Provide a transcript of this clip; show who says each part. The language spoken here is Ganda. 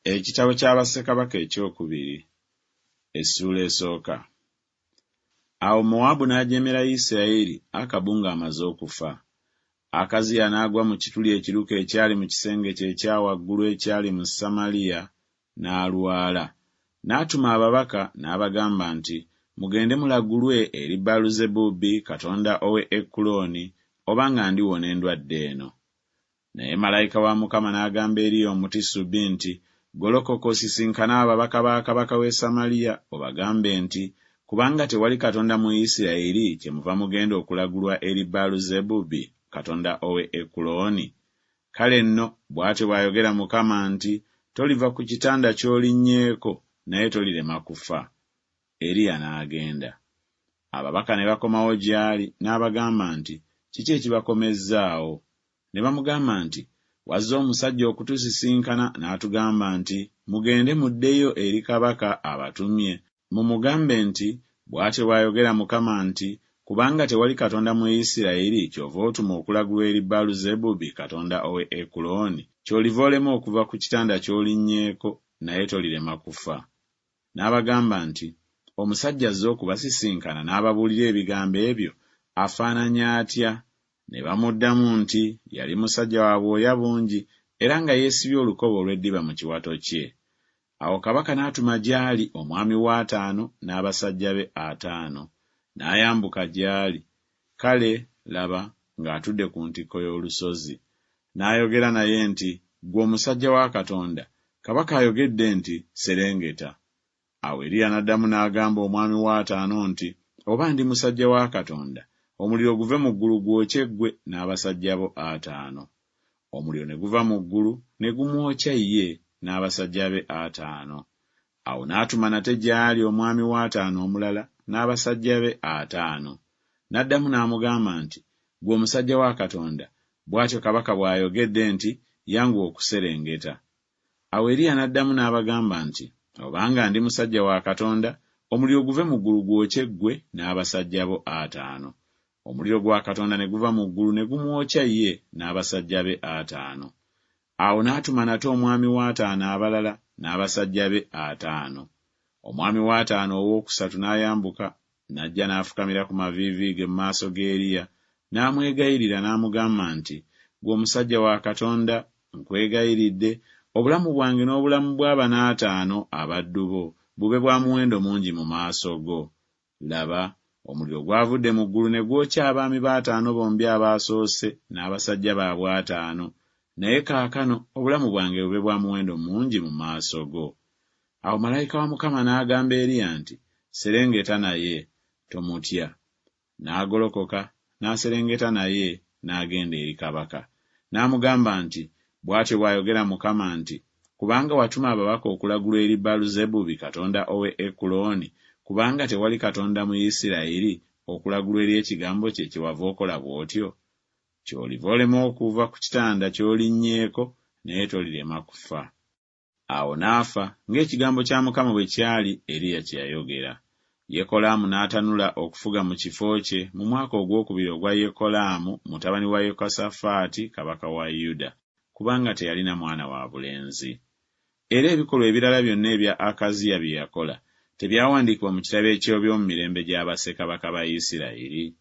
Speaker 1: Ekitabo kya Bassekabaka ekyokubiri, essula esooka. Awo Mowaabu n'ajeemera Isirayiri Akabu ng'amaze okufa. Akaziya n'agwa mu kituli ekiruke ekyali mu kisenge kye ekya waggulu ekyali mu Samaliya, n'alwala. N'atuma ababaka n'abagamba nti, mugende mulagulwe eri Baaluzebubi katonda ow'e Ekuloni, obanga ndiwona endwadde eno. Naye malayika wa Mukama n'agamba Eriya Omutisubi nti, golokoka osisinkane ababaka ba kabaka w'e Samaliya, obagambe nti, kubanga tewali katonda mu Isirayiri kyemuva mugenda okulagulwa eri Baaluzebubi katonda ow'e Ekuloni. Kale nno bw'atyo bw'ayogera Mukama nti, toliva ku kitanda ky'olinnyeeko, naye tolirema kufa. Eriya n'agenda. Ababaka ne bakomawo gy'ali n'abagamba nti, kiki ekibakomezzaawo? Ne bamugamba nti, wazze omusajja okutusisinkana n'atugamba nti, mugende muddeyo eri kabaka abatumye, mumugambe nti, bw'atyo bw'ayogera Mukama nti, kubanga tewali katonda mu Isirayiri kyova otuma okulagulwa eri Baaluzebubi katonda ow'e Ekuloni, ky'oliva olema okuva ku kitanda ky'olinnyeeko, naye tolirema kufa. N'abagamba nti, omusajja azze okubasisinkana n'ababuulira ebigambo ebyo afaananya atya? Ne bamuddamu nti, yali musajja wa bwoya bungi era nga yeesibye olukoba olw'eddiba mu kiwato kye. Awo kabaka n'atuma gy'ali omwami w'ataano n'abasajja be 5, n'ayambuka gy'ali. Kale laba ng'atudde ku ntikko y'olusozi. N'ayogera naye nti, ggwe omusajja wa Katonda, kabaka ayogedde nti, serengeta. Awo Eriya n'addamu n'agamba omwami w'ataano nti, oba ndi musajja wa Katonda, omuliro guve mu ggulu gwokye ggwe n'abasajja bo 5. Omuliro ne guva mu ggulu ne gumwokya ye n'abasajja be 5. Awo n'atuma nate gy'ali omwami w'ataano omulala n'abasajja be 5. N'addamu n'amugamba nti, ggwe omusajja wa Katonda, bw'atyo kabaka bw'ayogedde nti, yanguwa okuserengeta. Awo Eriya n'addamu n'abagamba nti, obanga ndi musajja wa Katonda, omuliro guve mu ggulu gwokye ggwe n'abasajja bo 5. Omuliro gwa Katonda ne guva mu ggulu ne gumwokya ye n'abasajja be 5. Awo n'atuma nate omwami w'ataano abalala n'abasajja be 5. Omwami w'ataano owookusatu n'ayambuka, n'ajja n'afukamira ku maviivi ge mu maaso g'Eriya, n'amwegayirira n'amugamba nti, ggwe omusajja wa Katonda, nkwegayiridde, obulamu bwange n'obulamu bw'abana 5 abaddu bo bube bwa muwendo mungi mu maaso go. Laba, omuliro gwavudde mu ggulu ne gwokya abaami ba5 bombi abaasoose n'abasajja baabwe 5, naye kaakano obulamu bwange bube bwa muwendo mungi mu maaso go. Awo malayika wa Mukama n'agamba Eriya nti, serengeta naye, tomutya. N'agolokoka n'aserengeta naye n'agenda eri kabaka. N'amugamba nti, bw'atyo bw'ayogera Mukama nti, kubanga watuma ababaka okulagulwa eri Baaluzebubi katonda ow'e Ekuloni, kubanga tewali katonda mu Isirayiri okulagulwa eri ekigambo kye kyewava okola bw'otyo, ky'oliva olema okuva ku kitanda ky'olinnyeeko, naye tolirema kufa. Awo n'afa ng'ekigambo kya Mukama bwe kyali Eriya kye yayogera. Yekolaamu n'atanula okufuga mu kifo kye mu mwaka ogwokubiri ogwa Yekolaamu mutabani wa Yekosafaati kabaka wa Yuda, kubanga teyalina mwana wa bulenzi. Era ebikolwa ebirala byonna ebya Akaziya bye yakola tebyawandiikibwa mu kitabo eky'ebyomu mirembe gya bassekabaka ba Isirayiri?